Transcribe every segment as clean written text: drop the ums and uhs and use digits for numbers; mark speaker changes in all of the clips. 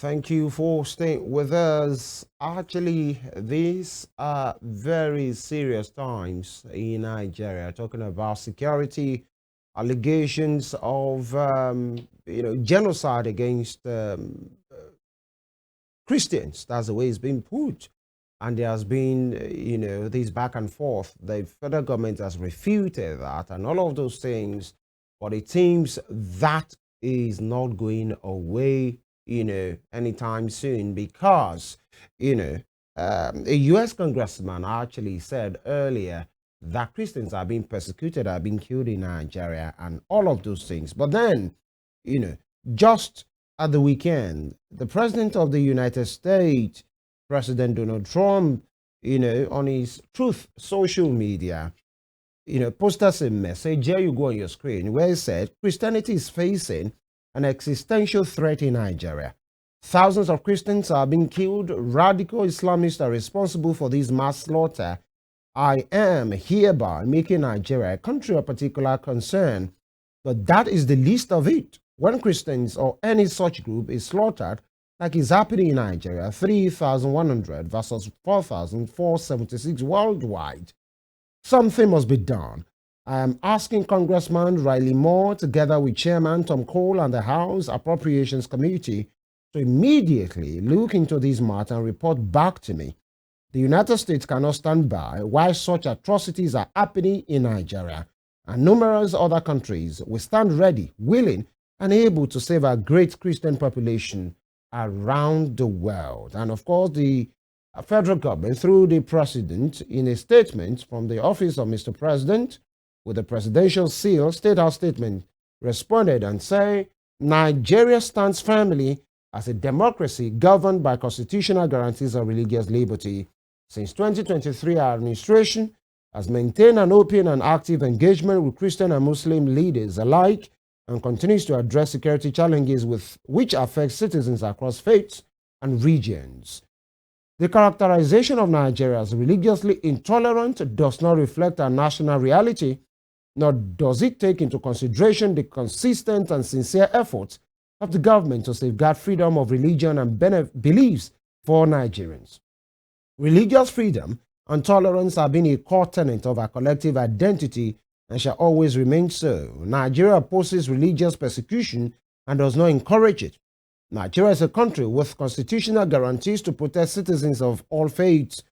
Speaker 1: Thank you for staying with us. Actually, these are very serious times in Nigeria, talking about security, allegations of genocide against Christians. That's the way it's been put. And there has been, this back and forth. The federal government has refuted that and all of those things. But it seems that is not going away, anytime soon because, a U.S. congressman actually said earlier that Christians are being persecuted, are being killed in Nigeria and all of those things. But then, you know, just at the weekend, the president of the United States, President Donald Trump, on his Truth social media, posted a message. Here you go on your screen where it said Christianity is facing an existential threat in Nigeria. Thousands of Christians are being killed. Radical Islamists are responsible for this mass slaughter. I am hereby making Nigeria a country of particular concern. But that is the least of it. When Christians or any such group is slaughtered, like is happening in Nigeria, 3,100 versus 4,476 worldwide, something must be done. I am asking Congressman Riley Moore, together with Chairman Tom Cole and the House Appropriations Committee, to immediately look into this matter and report back to me. The United States cannot stand by while such atrocities are happening in Nigeria, and numerous other countries will stand ready, willing, and able to save our great Christian population around the world. And of course, the federal government, through the president, in a statement from the office of Mr. President, with the presidential seal, State House statement, responded and said, Nigeria stands firmly as a democracy governed by constitutional guarantees of religious liberty. Since 2023, our administration has maintained an open and active engagement with Christian and Muslim leaders alike and continues to address security challenges which affect citizens across faiths and regions. The characterization of Nigeria as religiously intolerant does not reflect our national reality, nor does it take into consideration the consistent and sincere efforts of the government to safeguard freedom of religion and beliefs for Nigerians. Religious freedom and tolerance have been a core tenet of our collective identity and shall always remain so. Nigeria opposes religious persecution and does not encourage it. Nigeria is a country with constitutional guarantees to protect citizens of all faiths.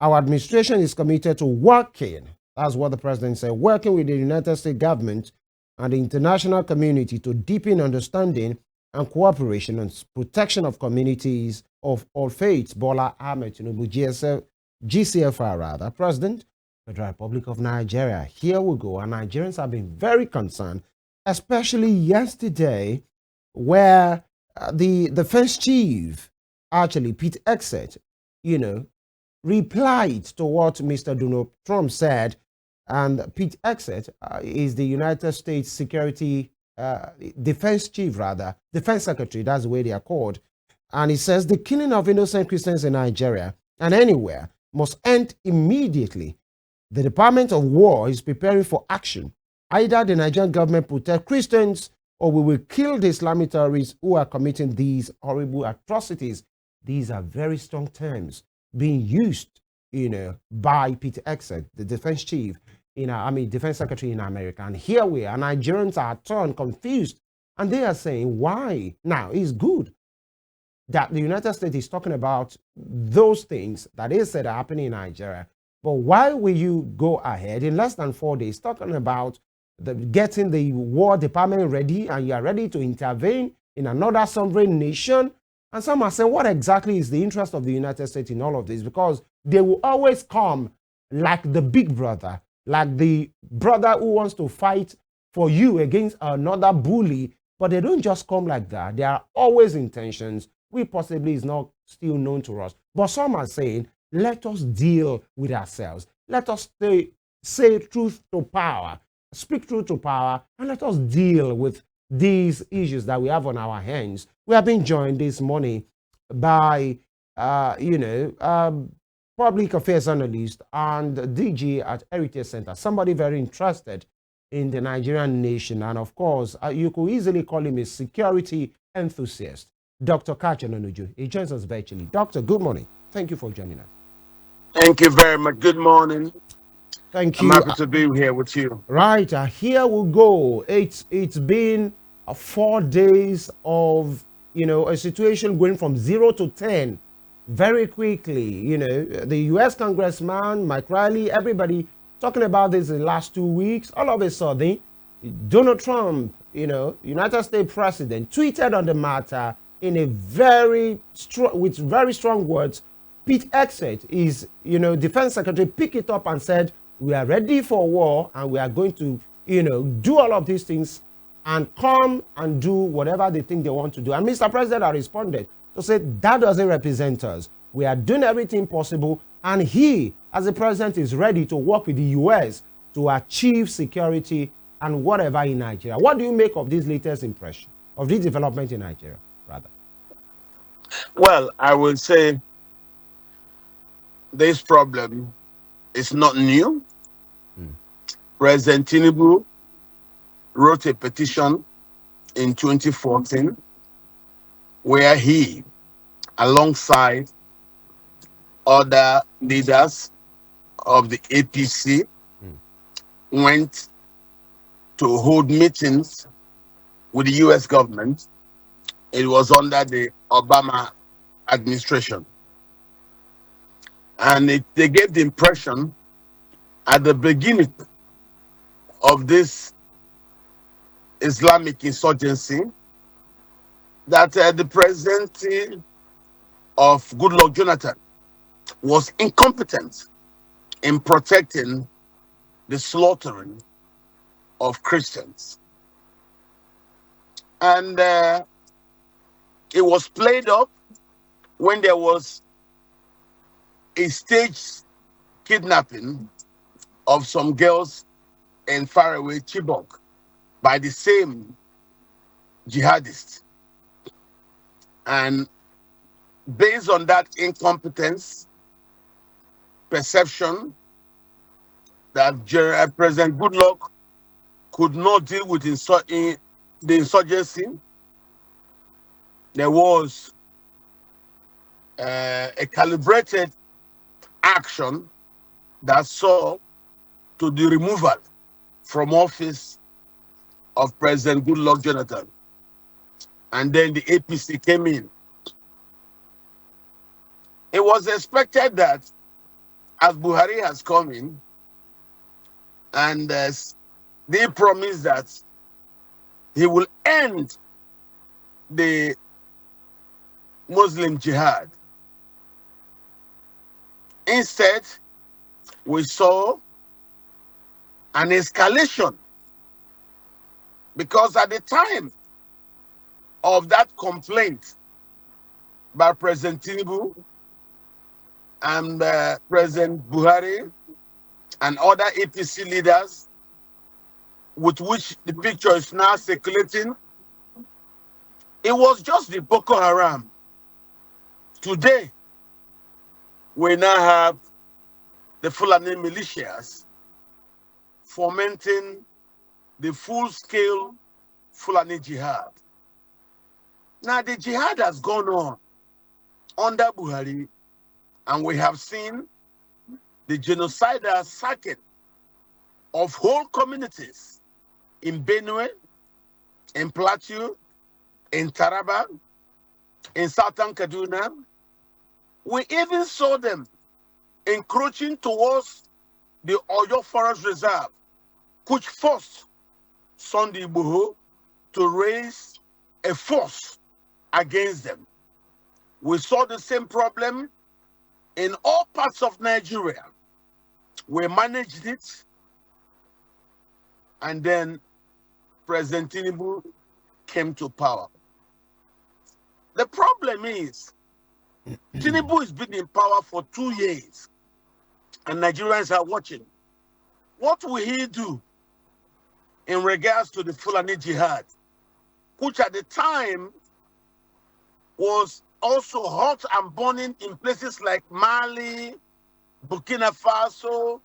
Speaker 1: Our administration is committed to working, that's what the president said, working with the United States government and the international community to deepen understanding and cooperation on protection of communities of all faiths. Bola Ahmed Tinubu, GCFR rather, President, Federal Republic of Nigeria. Here we go. And Nigerians have been very concerned, especially yesterday, where the defense chief, actually Pete Hegseth, replied to what Mr. Donald Trump said. And Pete Hegseth is the United States Security Defense Chief, rather, Defense Secretary, that's the way they are called. And he says the killing of innocent Christians in Nigeria and anywhere must end immediately. The Department of War is preparing for action. Either the Nigerian government protect Christians or we will kill the Islamic terrorists who are committing these horrible atrocities. These are very strong terms being used, by Peter Hegseth, the defense chief, defense secretary in America. And here we are, Nigerians are turned confused. And they are saying, why? Now, it's good that the United States is talking about those things that they said are happening in Nigeria. But why will you go ahead in less than 4 days talking about getting the War Department ready and you are ready to intervene in another sovereign nation? And some are saying, what exactly is the interest of the United States in all of this? Because they will always come like the big brother, like the brother who wants to fight for you against another bully. But they don't just come like that. There are always intentions, which possibly is not still known to us. But some are saying, let us deal with ourselves. Let us say truth to power, speak truth to power, and let us deal with these issues that we have on our hands. We have been joined this morning by, public affairs analyst and DG at Heritage Center, somebody very interested in the Nigerian nation. And of course, you could easily call him a security enthusiast. Dr. Kachanonuju. He joins us virtually. Doctor, good morning. Thank you for joining us.
Speaker 2: Thank you very much. Good morning.
Speaker 1: Thank
Speaker 2: I'm
Speaker 1: you.
Speaker 2: happy to be here with you.
Speaker 1: Right, here we go. It's been 4 days of a situation going from 0 to 10 very quickly. The U.S. Congressman Mike Riley, everybody talking about this in the last 2 weeks. All of a sudden, Donald Trump, United States President, tweeted on the matter in a with very strong words. Pete Hegseth, is defense secretary, picked it up and said, we are ready for war and we are going to do all of these things and come and do whatever they think they want to do. And Mr. President has responded to say that doesn't represent us. We are doing everything possible, and he, as the president, is ready to work with the US to achieve security and whatever in Nigeria. What do you make of this latest impression of this development in Nigeria, rather?
Speaker 2: Well, I will say this problem is not new. President Tinubu wrote a petition in 2014 where he, alongside other leaders of the APC, went to hold meetings with the US government. It was under the Obama administration. And they gave the impression at the beginning of this Islamic insurgency that the presidency of Goodluck Jonathan was incompetent in protecting the slaughtering of Christians. And it was played up when there was a staged kidnapping of some girls in faraway Chibok by the same jihadists. And based on that incompetence, perception that President Goodluck could not deal with the insurgency, there was a calibrated action that saw to the removal from office of President Goodluck Jonathan. And then the APC came in. It was expected that as Buhari has come in, and they promised that he will end the Muslim jihad. Instead, we saw an escalation, because at the time of that complaint by President Tinubu and President Buhari and other APC leaders, with which the picture is now circulating, it was just the Boko Haram. Today, we now have the Fulani militias fomenting the full-scale Fulani jihad. Now, the jihad has gone on under Buhari, and we have seen the genocidal sacking of whole communities in Benue, in Plateau, in Taraba, in Southern Kaduna. We even saw them encroaching towards the Oyo Forest Reserve, which forced Sunday Igboho to raise a force against them. We saw the same problem in all parts of Nigeria. We managed it, and then President Tinubu came to power. The problem is, Tinubu has been in power for 2 years, and Nigerians are watching. What will he do in regards to the Fulani jihad, which at the time was also hot and burning in places like Mali, Burkina Faso,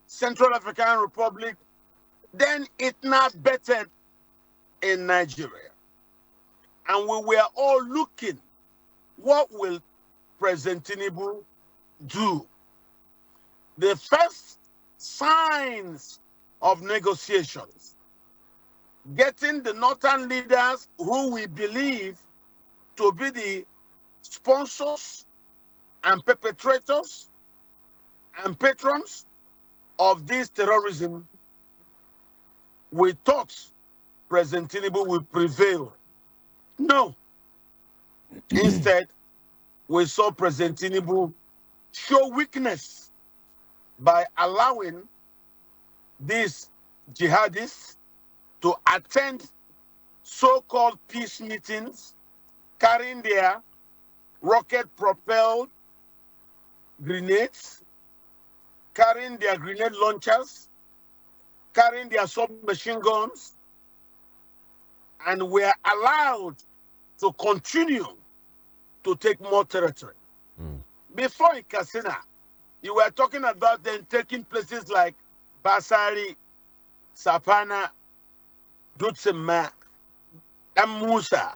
Speaker 2: Central African Republic? Then it now bettered in Nigeria. And we were all looking, what will President Tinubu do? The first signs of negotiations, getting the northern leaders who we believe to be the sponsors and perpetrators and patrons of this terrorism, we thought President Tinubu will prevail. No. Instead, we saw President Tinubu show weakness by allowing these jihadists to attend so-called peace meetings, carrying their rocket-propelled grenades, carrying their grenade launchers, carrying their submachine guns, and were allowed to continue to take more territory. Before in Katsina, you were talking about them taking places like Basari, Sapana, Dutsema, Musa,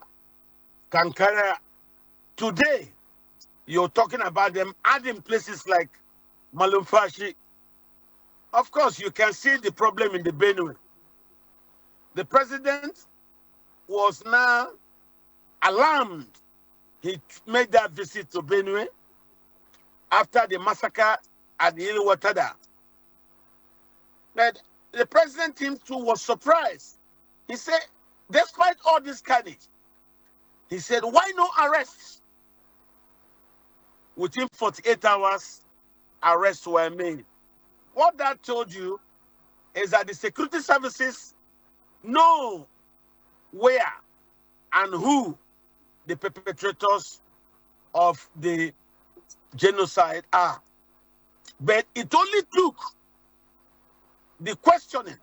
Speaker 2: Kankara. Today, you're talking about them adding places like Malumfashi. Of course, you can see the problem in the Benue. The president was now alarmed. He made that visit to Benue after the massacre at the Iliwatada. But the president him too was surprised. He said, despite all this carnage, he said, why no arrests? Within 48 hours, arrests were made. What that told you is that the security services know where and who the perpetrators of the genocide are. But it only took the questioning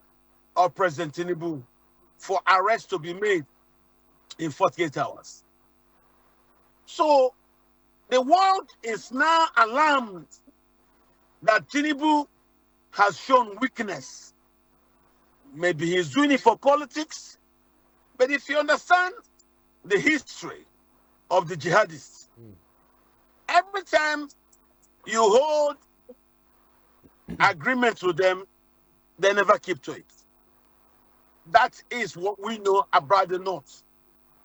Speaker 2: of President Tinubu for arrests to be made in 48 hours. So the world is now alarmed that Tinubu has shown weakness. Maybe he's doing it for politics, but if you understand the history of the jihadists, every time you hold agreements with them, they never keep to it. That is what we know about the North.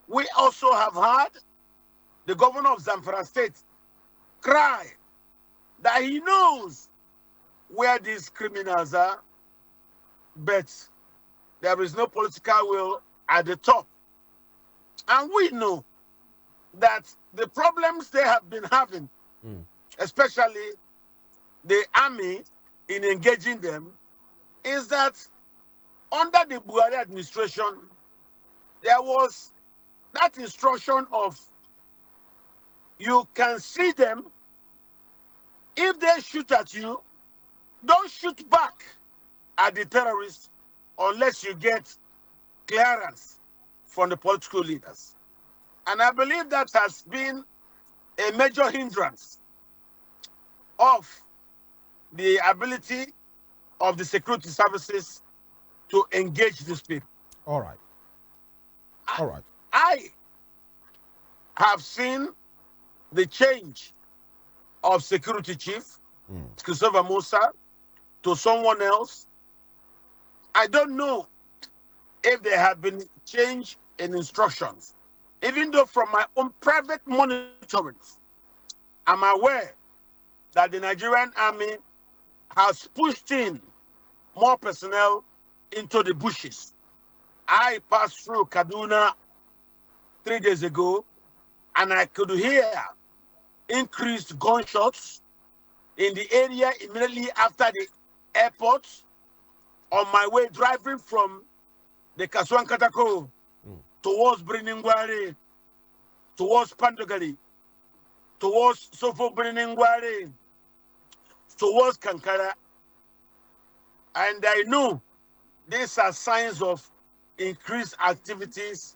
Speaker 2: We also have heard the governor of Zamfara State cry that he knows where these criminals are, but there is no political will at the top. And we know that the problems they have been having, especially the army in engaging them, is that under the Buhari administration, there was that instruction of you can see them. If they shoot at you, don't shoot back at the terrorists unless you get clearance from the political leaders. And I believe that has been a major hindrance of the ability of the security services to engage these people.
Speaker 1: All right. All right.
Speaker 2: I have seen the change of security chief, Christopher Musa, to someone else. I don't know if there have been change in instructions. Even though from my own private monitoring, I'm aware that the Nigerian army has pushed in more personnel into the bushes. I passed through Kaduna 3 days ago, and I could hear increased gunshots in the area immediately after the airport on my way driving from the Kaswan Katako towards Briningwari, towards Pandogali, towards Sofo Briningwari, towards Kankara. And I know these are signs of increased activities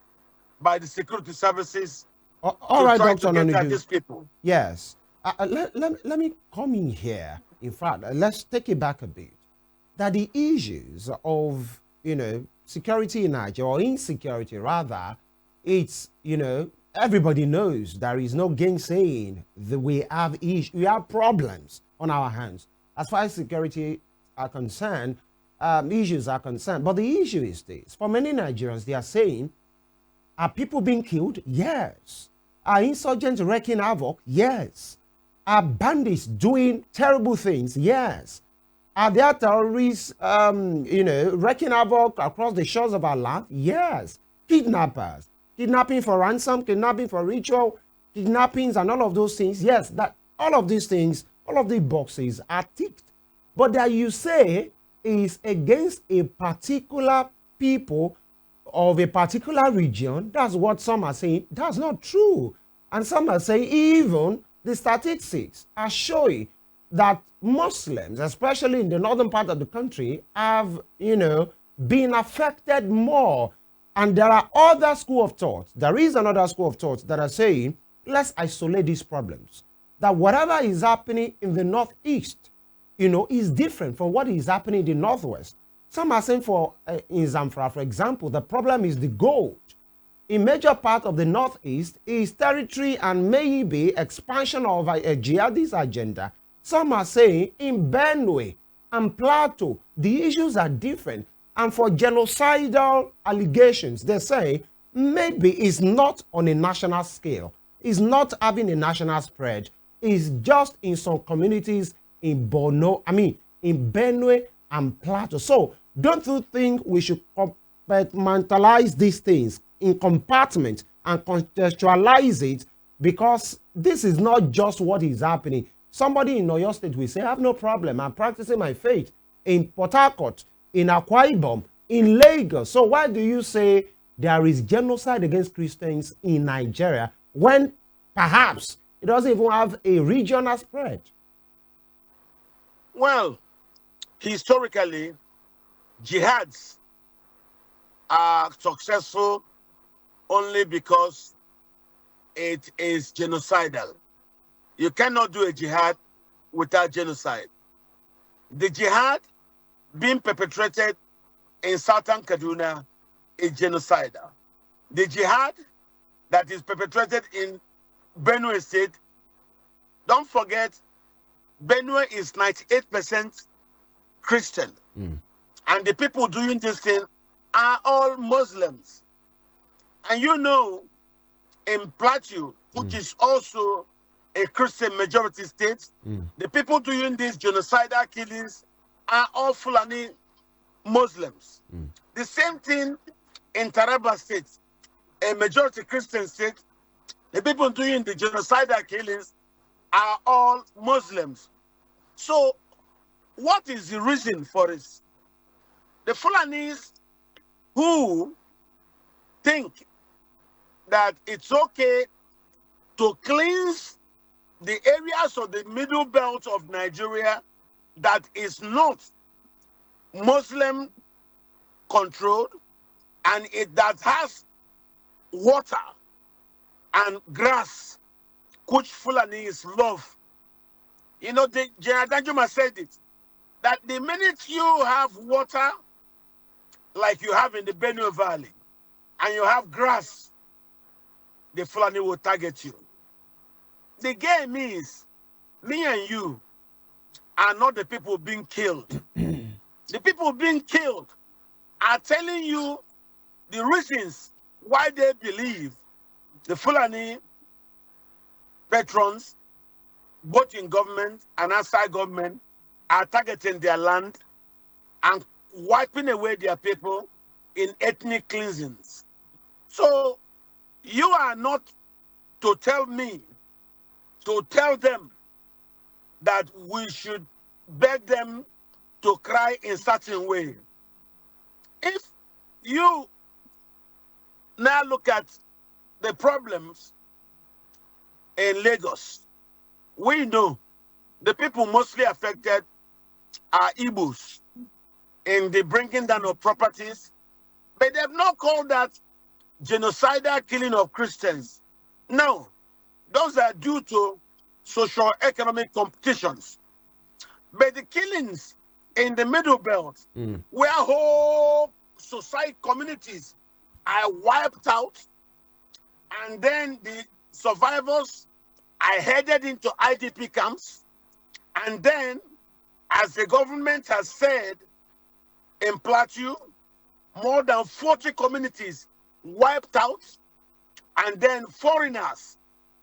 Speaker 2: by the security services.
Speaker 1: All right, Dr. Nanidu.
Speaker 2: These people.
Speaker 1: Yes. Let me come in here. In fact, let's take it back a bit. That the issues of, security in Nigeria, or insecurity rather, it's, everybody knows there is no gainsaying that we have problems on our hands as far as security are concerned, issues are concerned. But the issue is this: for many Nigerians, they are saying, are people being killed? Yes. Are insurgents wreaking havoc? Yes. Are bandits doing terrible things? Yes. Are there terrorists, wreaking havoc across the shores of our land? Yes. Kidnappers, kidnapping for ransom, kidnapping for ritual, kidnappings, and all of those things. Yes, that all of these things, all of these boxes are ticked. But that you say is against a particular people of a particular region. That's what some are saying. That's not true. And some are saying even the statistics are showing that Muslims, especially in the northern part of the country, have, been affected more. And there are other school of thought. There is another school of thought that are saying, let's isolate these problems. That whatever is happening in the northeast, is different from what is happening in the northwest. Some are saying in Zamfara, for example, the problem is the gold. A major part of the northeast is territory and maybe expansion of a jihadist agenda. Some are saying in Benue and Plateau, the issues are different. And for genocidal allegations, they say maybe it's not on a national scale. It's not having a national spread. It's just in some communities in in Benue and Plateau. So don't you think we should compartmentalize these things in compartments and contextualize it? Because this is not just what is happening. Somebody in Oyo State will say, I have no problem. I'm practicing my faith in Port Harcourt, in Akwa Ibom, in Lagos. So why do you say there is genocide against Christians in Nigeria when perhaps it doesn't even have a regional spread?
Speaker 2: Well, historically, jihads are successful only because it is genocidal. You cannot do a jihad without genocide. The jihad being perpetrated in southern Kaduna is genocidal. The jihad that is perpetrated in Benue State, don't forget, Benue is 98% Christian. And the people doing this thing are all Muslims. And in Plateau, which is also a Christian majority state, the people doing these genocidal killings are all Fulani Muslims. The same thing in Taraba State, a majority Christian state, the people doing the genocidal killings are all Muslims. So what is the reason for this? The Fulanis who think that it's okay to cleanse the areas of the middle belt of Nigeria that is not Muslim controlled and that has water and grass, which Fulanis love. General Danjuma said it, that the minute you have water, like you have in the Benue Valley, and you have grass, the Fulani will target you. The game is, me and you are not the people being killed. The people being killed are telling you the reasons why they believe the Fulani patrons, both in government and outside government, are targeting their land and wiping away their people in ethnic cleansings. So you are not to tell me, to tell them that we should beg them to cry in certain way. If you now look at the problems in Lagos, we know the people mostly affected are Igbos in the bringing down of properties, but they've not called that genocidal killing of Christians. No, those are due to socio-economic competitions. But the killings in the Middle Belt, where whole society communities are wiped out, And then the survivors are headed into IDP camps. And then, as the government has said, in Plateau, more than 40 communities wiped out. And then foreigners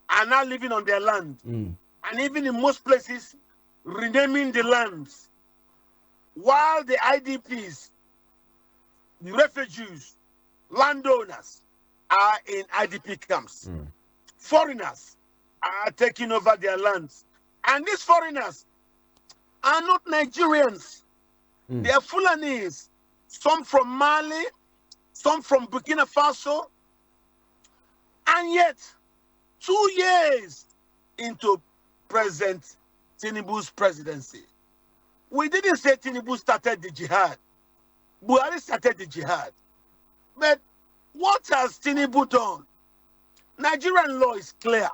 Speaker 2: are now living on their land. And even in most places, renaming the lands. While the IDPs, the refugees, landowners are in IDP camps. Foreigners are taking over their lands. And these foreigners are not Nigerians. They are Fulanese. Some from Mali, some from Burkina Faso. And yet, 2 years into President Tinubu's presidency, we didn't say Tinubu started the jihad. Buhari started the jihad. But what has Tinubu done? Nigerian law is clear.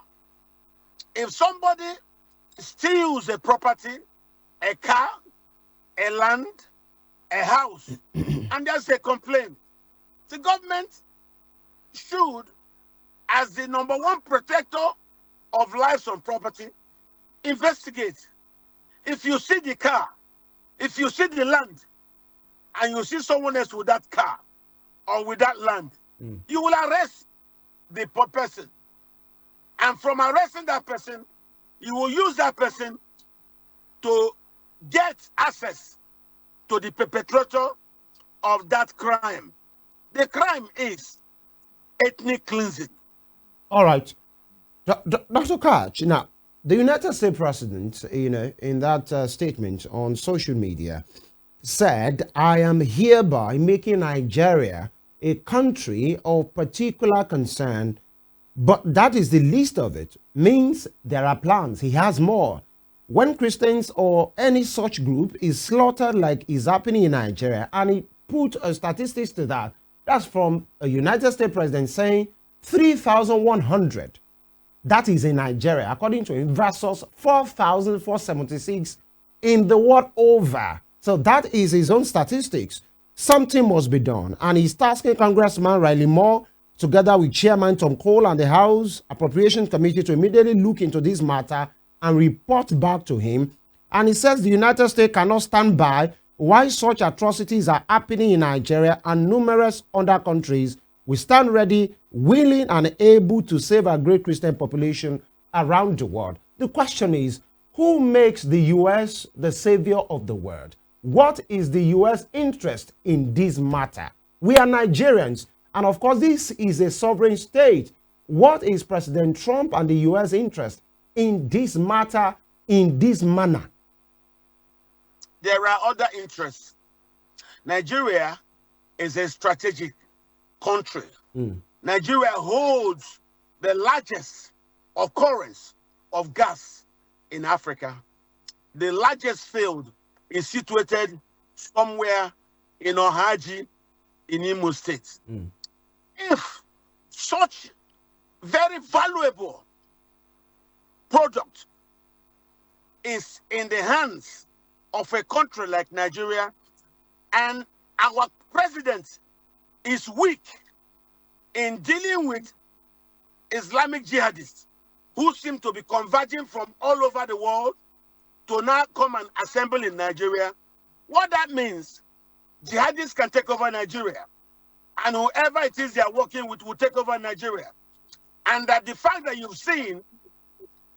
Speaker 2: If somebody steals a property, a car, a land, a house, and there's a complaint, the government should, as the #1 protector of lives and property, investigate. If you see the car, if you see the land, and you see someone else with that car or with that land, you will arrest the person. And from arresting that person, you will use that person to get access to the perpetrator of that crime. The crime is ethnic cleansing.
Speaker 1: All right. Dr. Koch, now, the United States President, in that statement on social media, said, "I am hereby making Nigeria a country of particular concern," but that is the least of it. Means there are plans. He has more. When Christians or any such group is slaughtered like is happening in Nigeria, and he put statistics to that, that's from a United States president saying 3,100. That is in Nigeria, according to him, versus 4,476 in the world over. So that is his own statistics. Something must be done. And he's tasking Congressman Riley Moore, together with Chairman Tom Cole and the House Appropriations Committee, to immediately look into this matter and report back to him. And he says the United States cannot stand by while such atrocities are happening in Nigeria and numerous other countries. We stand ready, willing and able to save our great Christian population around the world. The question is, who makes the U.S. the savior of the world? What is the U.S. interest in this matter? We are Nigerians, and of course, this is a sovereign state. What is President Trump and the U.S. interest in this matter, in this manner?
Speaker 2: There are other interests. Nigeria is a strategic country. Nigeria holds the largest occurrence of gas in Africa. The largest field is situated somewhere in Ohaji in Imo State. If such very valuable product is in the hands of a country like Nigeria, and our president is weak in dealing with Islamic jihadists who seem to be converging from all over the world to now come and assemble in Nigeria, what that means, jihadists can take over Nigeria, and whoever it is they are working with will take over Nigeria. And that the fact that you've seen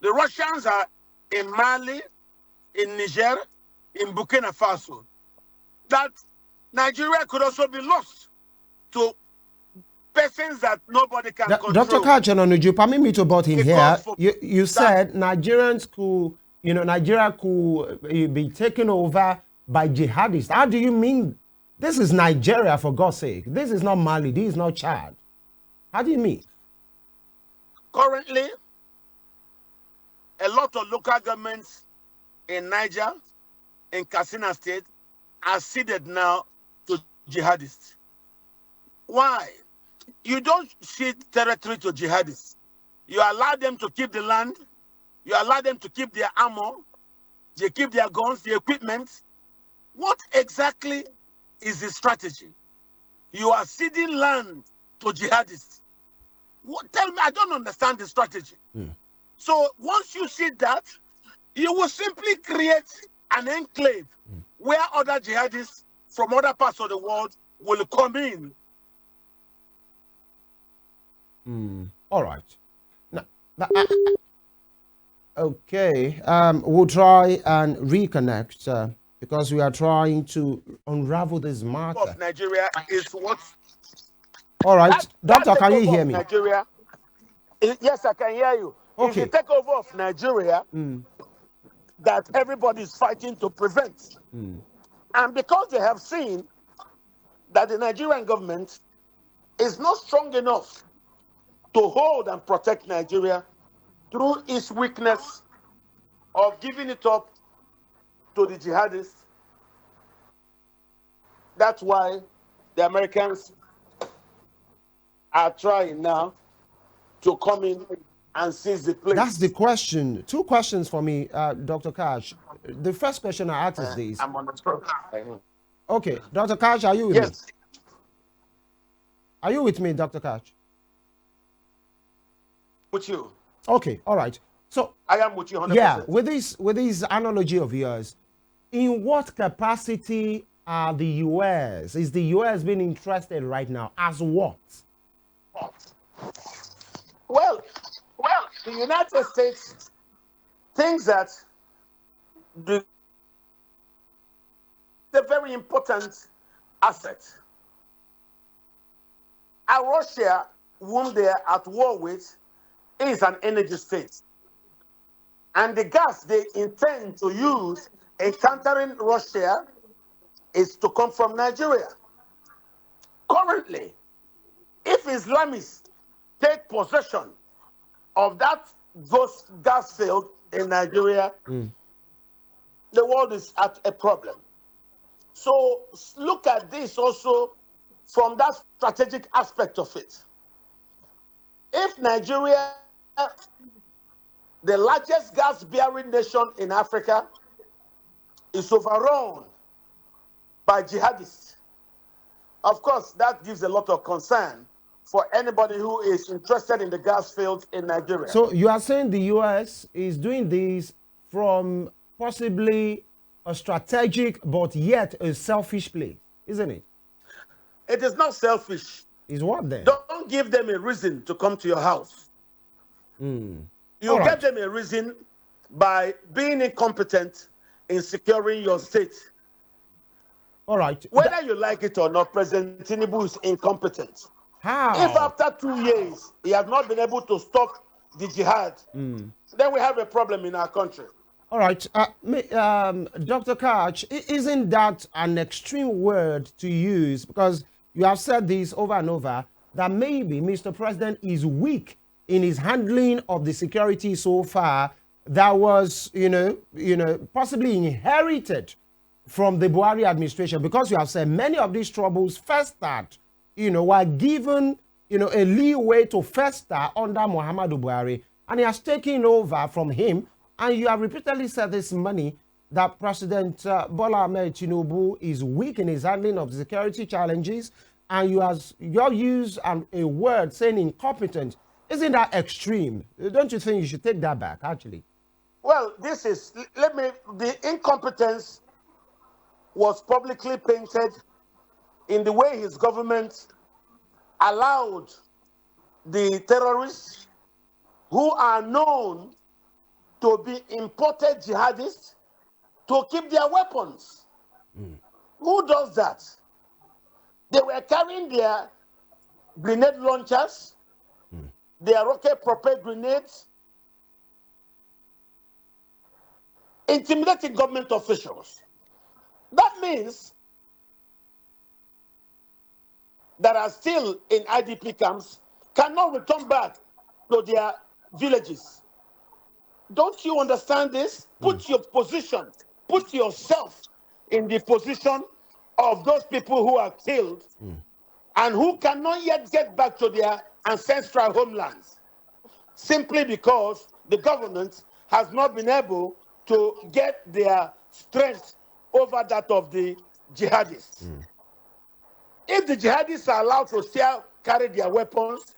Speaker 2: the Russians are in Mali, in Niger, in Burkina Faso, that Nigeria could also be lost to persons that nobody can control.
Speaker 1: Dr. Kachanon, permit me to butt in here. You said Nigerians could, Nigeria could be taken over by jihadists. How do you mean? This is Nigeria, for God's sake. This is not Mali. This is not Chad. How do you mean?
Speaker 2: Currently, a lot of local governments in Niger, in Katsina State, are ceded now to jihadists. Why? You don't cede territory to jihadists. You allow them to keep the land. You allow them to keep their ammo. They keep their guns, the equipment. What exactly is the strategy? You are ceding land to jihadists. Tell me, I don't understand the strategy. So once you see that, you will simply create an enclave where other jihadists from other parts of the world will come in.
Speaker 1: All right. Now, okay. We'll try and reconnect because we are trying to unravel this matter.
Speaker 2: Of Nigeria is what?
Speaker 1: All right, Doctor, can you hear me?
Speaker 2: Nigeria. Yes, I can hear you.
Speaker 1: Okay.
Speaker 2: It's the takeover of Nigeria that everybody is fighting to prevent. And because they have seen that the Nigerian government is not strong enough to hold and protect Nigeria through its weakness of giving it up to the jihadists, that's why the Americans are trying now to come in and seize the place.
Speaker 1: That's the question. Two questions for me, Dr. Cash. The first question I ask is this.
Speaker 2: I'm on the program.
Speaker 1: Okay, Dr. Cash, are you with me? Are you with me, Dr. Cash?
Speaker 2: With you.
Speaker 1: Okay, all right. So
Speaker 2: I am with you 100%.
Speaker 1: Yeah, with this analogy of yours, in what capacity are the US? Is the US being interested right now? As what?
Speaker 2: Well, the United States thinks that the very important asset. And Russia, whom they are at war with, is an energy state. And the gas they intend to use in countering Russia is to come from Nigeria. Currently, if Islamists take possession of that gas field in Nigeria, the world is at a problem. So look at this also from that strategic aspect of it. If Nigeria, the largest gas-bearing nation in Africa, is overrun by jihadists, of course, that gives a lot of concern for anybody who is interested in the gas fields in Nigeria.
Speaker 1: So you are saying the U.S. is doing this from possibly a strategic but yet a selfish place, isn't it?
Speaker 2: It is not selfish.
Speaker 1: Is what then?
Speaker 2: Don't give them a reason to come to your house. You get them a reason by being incompetent in securing your state.
Speaker 1: All right.
Speaker 2: Whether you like it or not, President Tinubu is incompetent.
Speaker 1: How?
Speaker 2: If after 2 years he has not been able to stop the jihad, then we have a problem in our country.
Speaker 1: All right. Dr. Koch, isn't that an extreme word to use? Because you have said this over and over, that maybe Mr. President is weak in his handling of the security so far that was, possibly inherited from the Buhari administration, because you have said many of these troubles first start, were given, a leeway to fester under Muhammadu Buhari, and he has taken over from him. And you have repeatedly said this morning that President Bola Ahmed Tinubu is weak in his handling of security challenges, and you have used a word saying incompetent. Isn't that extreme? Don't you think you should take that back, actually?
Speaker 2: Well, the incompetence was publicly painted in the way his government allowed the terrorists who are known to be imported jihadists to keep their weapons. Who does that? They were carrying their grenade launchers, their rocket-propelled grenades, intimidating government officials. That means that are still in IDP camps cannot return back to their villages. Don't you understand this? Put your position, put yourself in the position of those people who are killed and who cannot yet get back to their ancestral homelands simply because the government has not been able to get their strength over that of the jihadists. If the jihadists are allowed to still carry their weapons,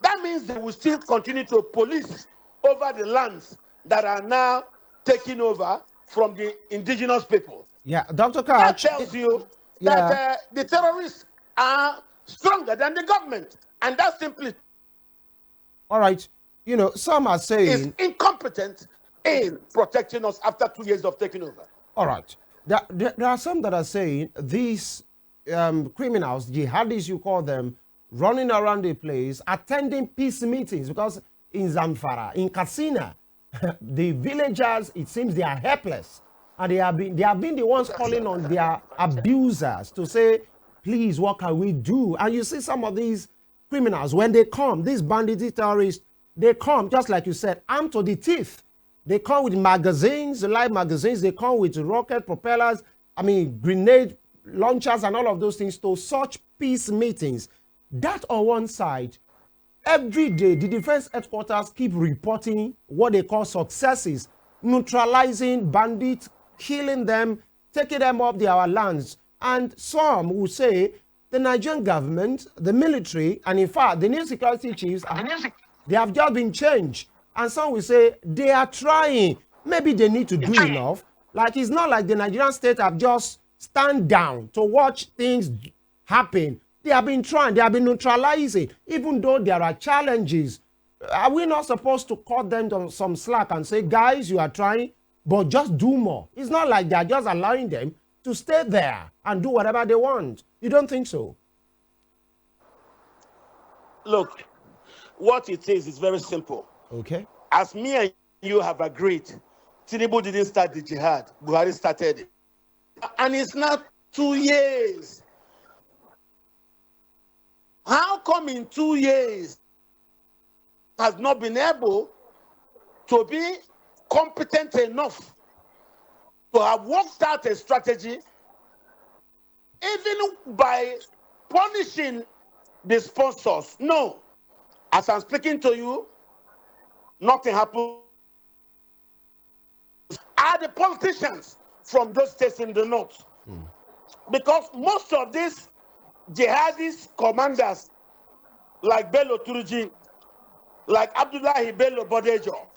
Speaker 2: that means they will still continue to police over the lands that are now taken over from the indigenous people.
Speaker 1: Yeah, Dr.
Speaker 2: That
Speaker 1: Koch.
Speaker 2: tells you that
Speaker 1: Yeah.
Speaker 2: the terrorists are stronger than the government, and that simply
Speaker 1: All right. Some are
Speaker 2: is
Speaker 1: saying,
Speaker 2: incompetent in protecting us after 2 years of taking over.
Speaker 1: all right, there are some that are saying these criminals, jihadis, you call them, running around the place, attending peace meetings, because in Zamfara, in Katsina, the villagers, it seems they are helpless. And they have been the ones calling on their abusers to say, please, what can we do? And you see some of these criminals, when they come, these bandits, terrorists, they come, just like you said, armed to the teeth. They come with magazines, live magazines. They come with rocket propellers, grenade launchers and all of those things to such peace meetings. That on one side, every day, the defense headquarters keep reporting what they call successes, neutralizing bandits, killing them, taking them off their lands. And some will say the Nigerian government, the military, and in fact, the new security chiefs, they have just been changed. And some will say they are trying. Maybe they need to do enough. Like, it's not like the Nigerian state have just stand down to watch things happen. They have been trying. They have been neutralizing. Even though there are challenges, are we not supposed to cut them some slack and say, guys, you are trying, but just do more? It's not like they are just allowing them to stay there and do whatever they want. You don't think so?
Speaker 2: Look, what it is very simple.
Speaker 1: Okay.
Speaker 2: As me and you have agreed, Tinubu didn't start the jihad. Buhari started it. And it's not 2 years. How come in 2 years has not been able to be competent enough to have worked out a strategy, even by punishing the sponsors? No. As I'm speaking to you, nothing happened. Are the politicians from those states in the north? Because most of these jihadist commanders, like Bello Turji, like Abdullahi Bello Bodejo,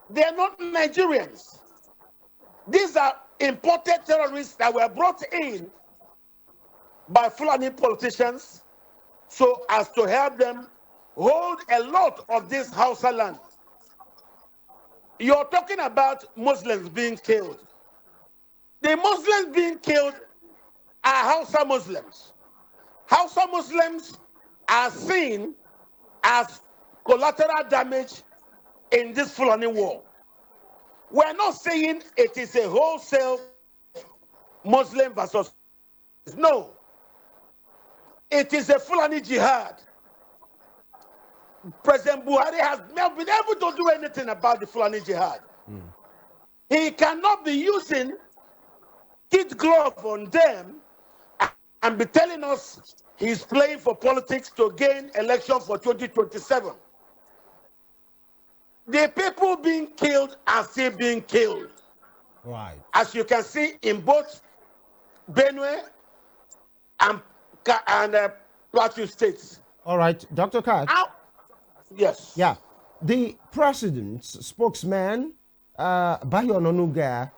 Speaker 2: they are not Nigerians. These are imported terrorists that were brought in by Fulani politicians so as to help them hold a lot of this Hausa land. You're talking about Muslims being killed. The Muslims being killed are Hausa Muslims. Hausa Muslims are seen as collateral damage in this Fulani war. We're not saying it is a wholesale Muslim versus. No. It is a Fulani jihad. President Buhari has not been able to do anything about the Fulani jihad. He cannot be using kid glove on them and be telling us he's playing for politics to gain election for 2027. The people being killed are still being killed.
Speaker 1: Right.
Speaker 2: As you can see in both Benue and Plateau states.
Speaker 1: All right, Dr. Koch.
Speaker 2: Yes.
Speaker 1: Yeah. The president's spokesman, Bayo Ononuga,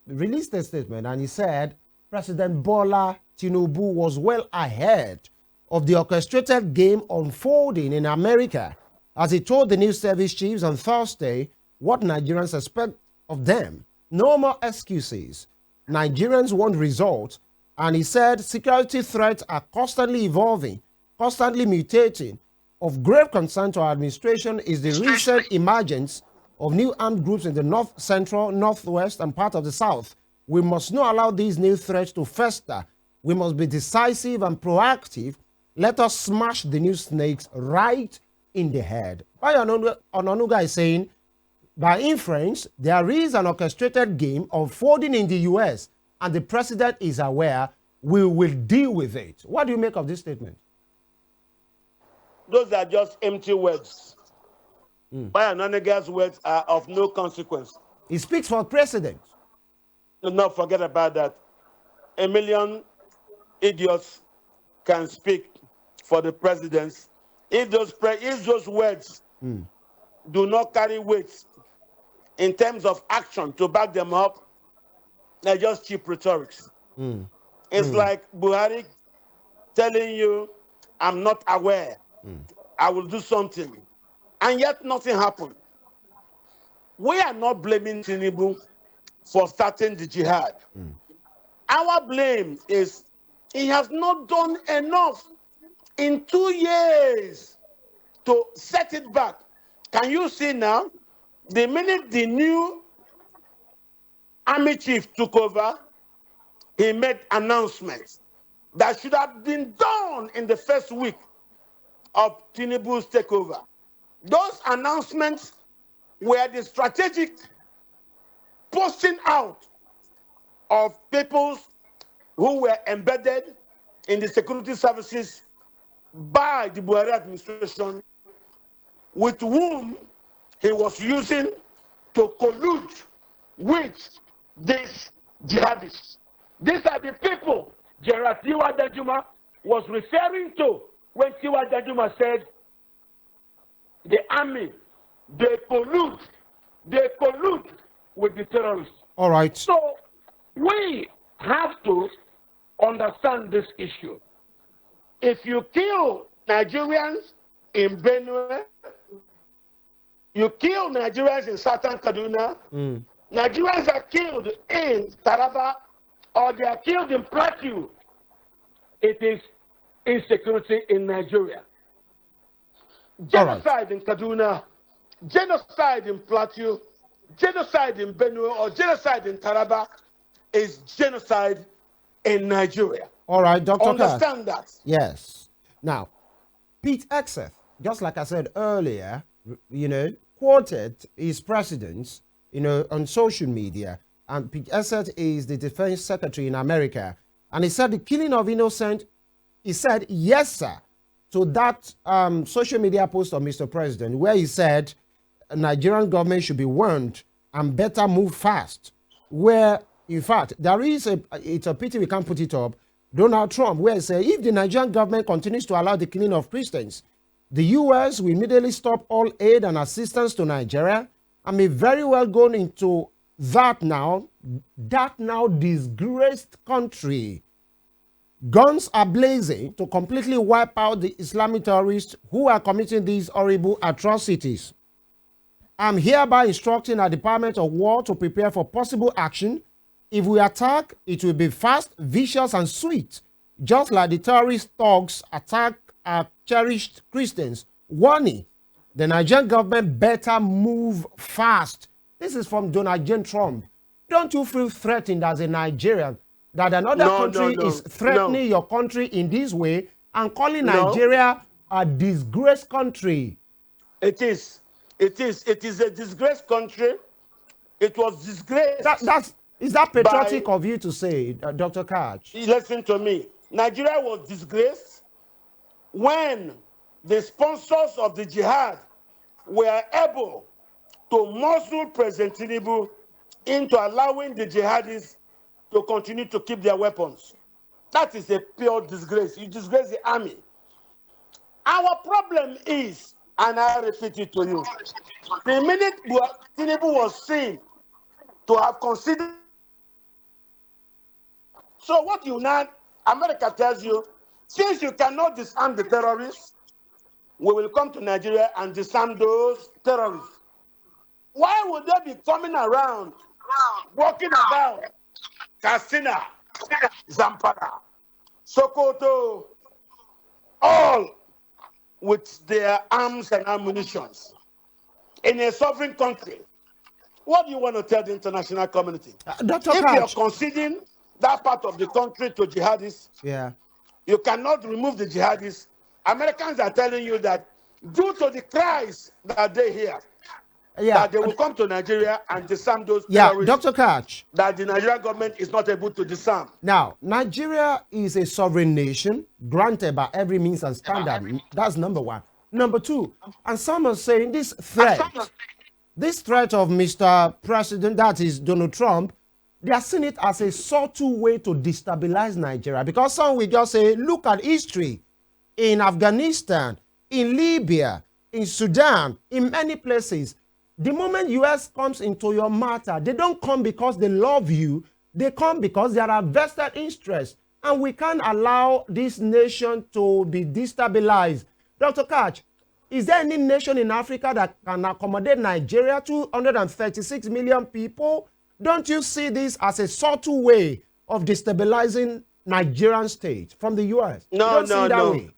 Speaker 1: released a statement, and he said President Bola Tinubu was well ahead of the orchestrated game unfolding in America, as he told the news service chiefs on Thursday what Nigerians expect of them. No more excuses. Nigerians want results. And he said security threats are constantly evolving, constantly mutating. Of grave concern to our administration is the recent emergence of new armed groups in the north, central, northwest, and part of the south. We must not allow these new threats to fester. We must be decisive and proactive. Let us smash the new snakes right in the head. Ononuga is saying, by inference, there is an orchestrated game unfolding in the U.S., and the president is aware. We will deal with it. What do you make of this statement?
Speaker 2: Those are just empty words. Ononuga's words are of no consequence.
Speaker 1: He speaks for president.
Speaker 2: Do not forget about that. A million idiots can speak for the presidents if those words do not carry weight in terms of action to back them up, they're just cheap rhetorics. It's like Buhari telling you, I'm not aware, I will do something, and yet nothing happened. We are not blaming Tinubu for starting the jihad. Our blame is he has not done enough in 2 years to set it back. Can you see now, the minute the new army chief took over, he made announcements that should have been done in the first week of Tinubu's takeover. Those announcements were the strategic posting out of people who were embedded in the security services by the Buhari administration, with whom he was using to collude with these jihadists. These are the people General Tiwa Danjuma was referring to when Tiwa Danjuma said the army, they collude with the terrorists.
Speaker 1: All right.
Speaker 2: So we have to understand this issue. If you kill Nigerians in Benue, you kill Nigerians in Southern Kaduna, Nigerians are killed in Taraba, or they are killed in Plateau, it is insecurity in Nigeria. Genocide in Kaduna, genocide in Plateau, genocide in Benue, or genocide in Taraba is genocide in Nigeria.
Speaker 1: All right, Dr.
Speaker 2: Understand that.
Speaker 1: Yes. Now, Pete Hegseth, just like I said earlier, quoted his presidents, on social media. And Pete Hegseth is the defense secretary in America. And he said the killing of innocent, he said, yes, sir, to that social media post of Mr. President, where he said Nigerian government should be warned and better move fast. Where, in fact, there is it's a pity we can't put it up, Donald Trump, where he said, if the Nigerian government continues to allow the killing of Christians, the U.S. will immediately stop all aid and assistance to Nigeria and may very well go into that now disgraced country. Guns are blazing to completely wipe out the Islamic terrorists who are committing these horrible atrocities. I'm hereby instructing our Department of War to prepare for possible action. If we attack, it will be fast, vicious, and sweet, just like the terrorist thugs attack our cherished Christians. Warning, the Nigerian government better move fast. This is from Donald J. Trump. Don't you feel threatened as a Nigerian that another country is threatening your country in this way and calling Nigeria a disgraced country?
Speaker 2: It is a disgraced country. It was disgraced.
Speaker 1: Is that patriotic of you to say, Dr. Kaj?
Speaker 2: Listen to me. Nigeria was disgraced when the sponsors of the jihad were able to muzzle President Tinubu into allowing the jihadists to continue to keep their weapons. That is a pure disgrace. You disgrace the army. Our problem is, and I repeat it to you, the minute Tinubu was seen to have considered. So what you now, America tells you, since you cannot disarm the terrorists, we will come to Nigeria and disarm those terrorists. Why would they be coming around, walking about Katsina, Zamfara, Sokoto, all with their arms and ammunition in a sovereign country? What do you want to tell the international community?
Speaker 1: Dr.
Speaker 2: If
Speaker 1: Kaj,
Speaker 2: you're conceding that part of the country to jihadists, you cannot remove the jihadists. Americans are telling you that due to the cries that they hear, that they will come to Nigeria and disarm those terrorists.
Speaker 1: Dr. Kaj,
Speaker 2: that the Nigerian government is not able to disarm.
Speaker 1: Now, Nigeria is a sovereign nation, granted by every means and standard. That's number one. Number two, and some are saying this threat of Mr. President, that is Donald Trump, they are seeing it as a subtle way to destabilize Nigeria. Because some will just say, look at history in Afghanistan. in Libya, in Sudan, in many places. The moment US comes into your matter, they don't come because they love you. They come because there are vested interests. And we can't allow this nation to be destabilized. Dr. Koch, is there any nation in Africa that can accommodate Nigeria, 236 million people? Don't you see this as a subtle way of destabilizing Nigerian state from the US?
Speaker 2: No,
Speaker 1: you don't
Speaker 2: no,
Speaker 1: see it that
Speaker 2: no.
Speaker 1: way?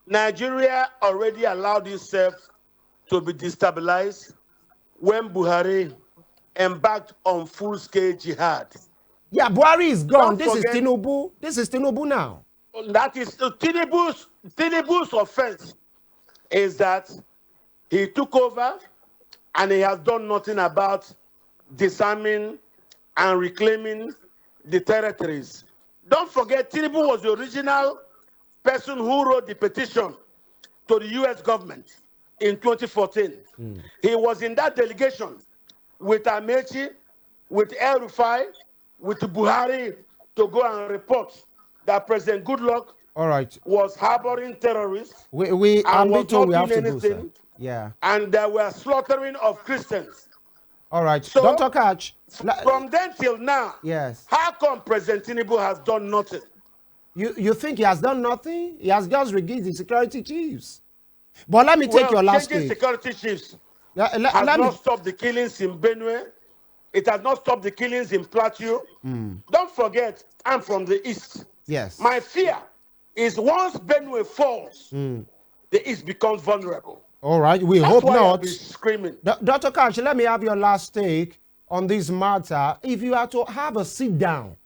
Speaker 2: Nigeria already allowed itself to be destabilized when Buhari embarked on full-scale jihad.
Speaker 1: Yeah, Buhari is gone.
Speaker 2: Don't
Speaker 1: This
Speaker 2: forget,
Speaker 1: is Tinubu. This is Tinubu now.
Speaker 2: that is Tinubu's offense is that he took over and he has done nothing about disarming and reclaiming the territories. Don't forget, Tinubu was the original person who wrote the petition to the US government in 2014. He was in that delegation with Amechi, with El Rufai, with Buhari to go and report that President Goodluck
Speaker 1: All right.
Speaker 2: was harboring terrorists
Speaker 1: We
Speaker 2: and was not
Speaker 1: we have
Speaker 2: doing
Speaker 1: to go, sir.
Speaker 2: anything,
Speaker 1: Yeah.
Speaker 2: and there were slaughtering of Christians.
Speaker 1: All right.
Speaker 2: So,
Speaker 1: Dr. Koch.
Speaker 2: From then till now,
Speaker 1: Yes.
Speaker 2: how come President Tinubu has done nothing?
Speaker 1: You think he has done nothing? He has just reduced the security chiefs. But let me take your last
Speaker 2: changing
Speaker 1: take.
Speaker 2: security chiefs
Speaker 1: Let
Speaker 2: has
Speaker 1: me,
Speaker 2: not stopped the killings in Benue. It has not stopped the killings in Plateau. Don't forget, I'm from the East.
Speaker 1: yes.
Speaker 2: My fear is once Benue falls, the East becomes vulnerable.
Speaker 1: All right. We
Speaker 2: That's
Speaker 1: hope
Speaker 2: why I've
Speaker 1: not.
Speaker 2: been screaming.
Speaker 1: Dr. Koch, let me have your last take on this matter. If you are to have a sit down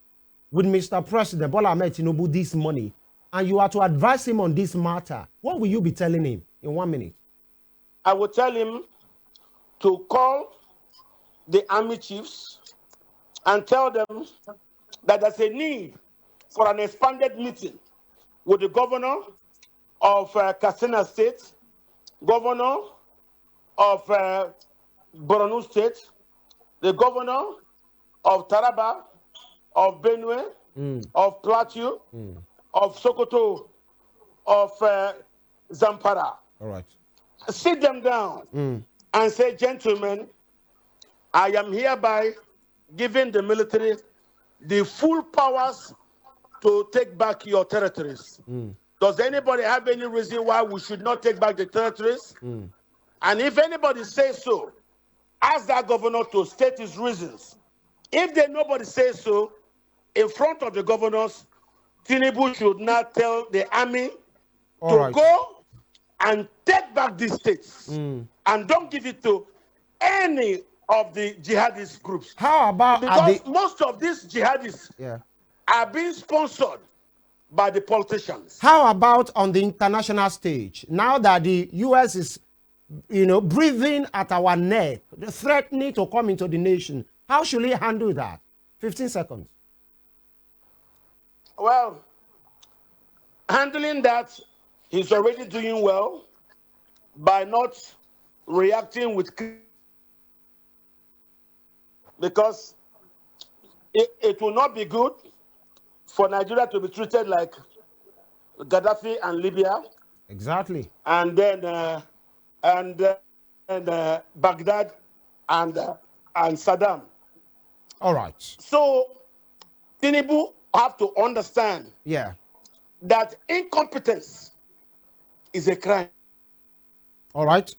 Speaker 1: with Mr. President Bola Ahmed Tinubu this morning, and you are to advise him on this matter, what will you be telling him in 1 minute?
Speaker 2: I will tell him to call the army chiefs and tell them that there's a need for an expanded meeting with the governor of Katsina State, governor of Borno State, the governor of Taraba, of Benue, of Plateau, of Sokoto, of Zamfara.
Speaker 1: All right.
Speaker 2: Sit them down and say, gentlemen, I am hereby giving the military the full powers to take back your territories. Does anybody have any reason why we should not take back the territories? And if anybody says so, ask that governor to state his reasons. If nobody says so, in front of the governors, Tinubu should not tell the army to go and take back these states and don't give it to any of the jihadist groups.
Speaker 1: How about
Speaker 2: because most of these jihadists are being sponsored by the politicians.
Speaker 1: How about on the international stage? Now that the US is, breathing at our neck, threatening to come into the nation, how should he handle that? 15 seconds.
Speaker 2: Well, handling that, he's already doing well by not reacting with, because it will not be good for Nigeria to be treated like Gaddafi and Libya.
Speaker 1: Exactly.
Speaker 2: And then Baghdad and Saddam.
Speaker 1: All right.
Speaker 2: So Tinubu have to understand that incompetence is a crime.
Speaker 1: All right.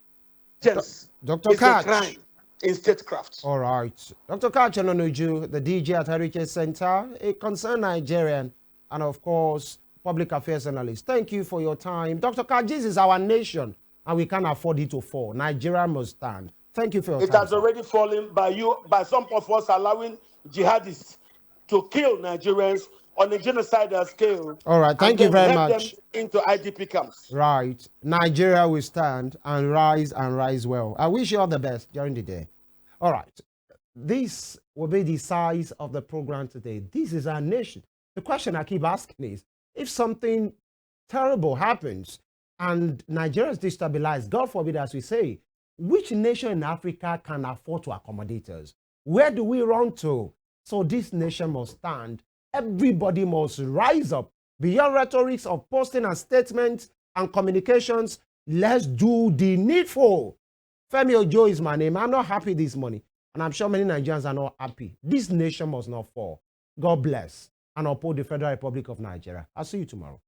Speaker 2: Yes.
Speaker 1: Dr.
Speaker 2: It's a crime in statecraft.
Speaker 1: All right. Dr. Koch Ononuju, the DJ at Heritage Center, a concerned Nigerian, and of course, public affairs analyst. Thank you for your time. Dr. Koch, this is our nation, and we can't afford it to fall. Nigeria must stand. Thank you for your time.
Speaker 2: It has already fallen by some of us allowing jihadists to kill Nigerians on a genocidal scale.
Speaker 1: All right, thank you very much.
Speaker 2: Them into IDP camps.
Speaker 1: Right. Nigeria will stand and rise well. I wish you all the best during the day. All right. This will be the size of the program today. This is our nation. The question I keep asking is, if something terrible happens and Nigeria is destabilized, God forbid, as we say, which nation in Africa can afford to accommodate us? Where do we run to? So this nation must stand. Everybody must rise up beyond rhetorics of posting and statements and communications. Let's do the needful. Femi Ojo is my name. I'm not happy this morning, and I'm sure many Nigerians are not happy. This nation must not fall. God bless and uphold the Federal Republic of Nigeria. I'll see you tomorrow.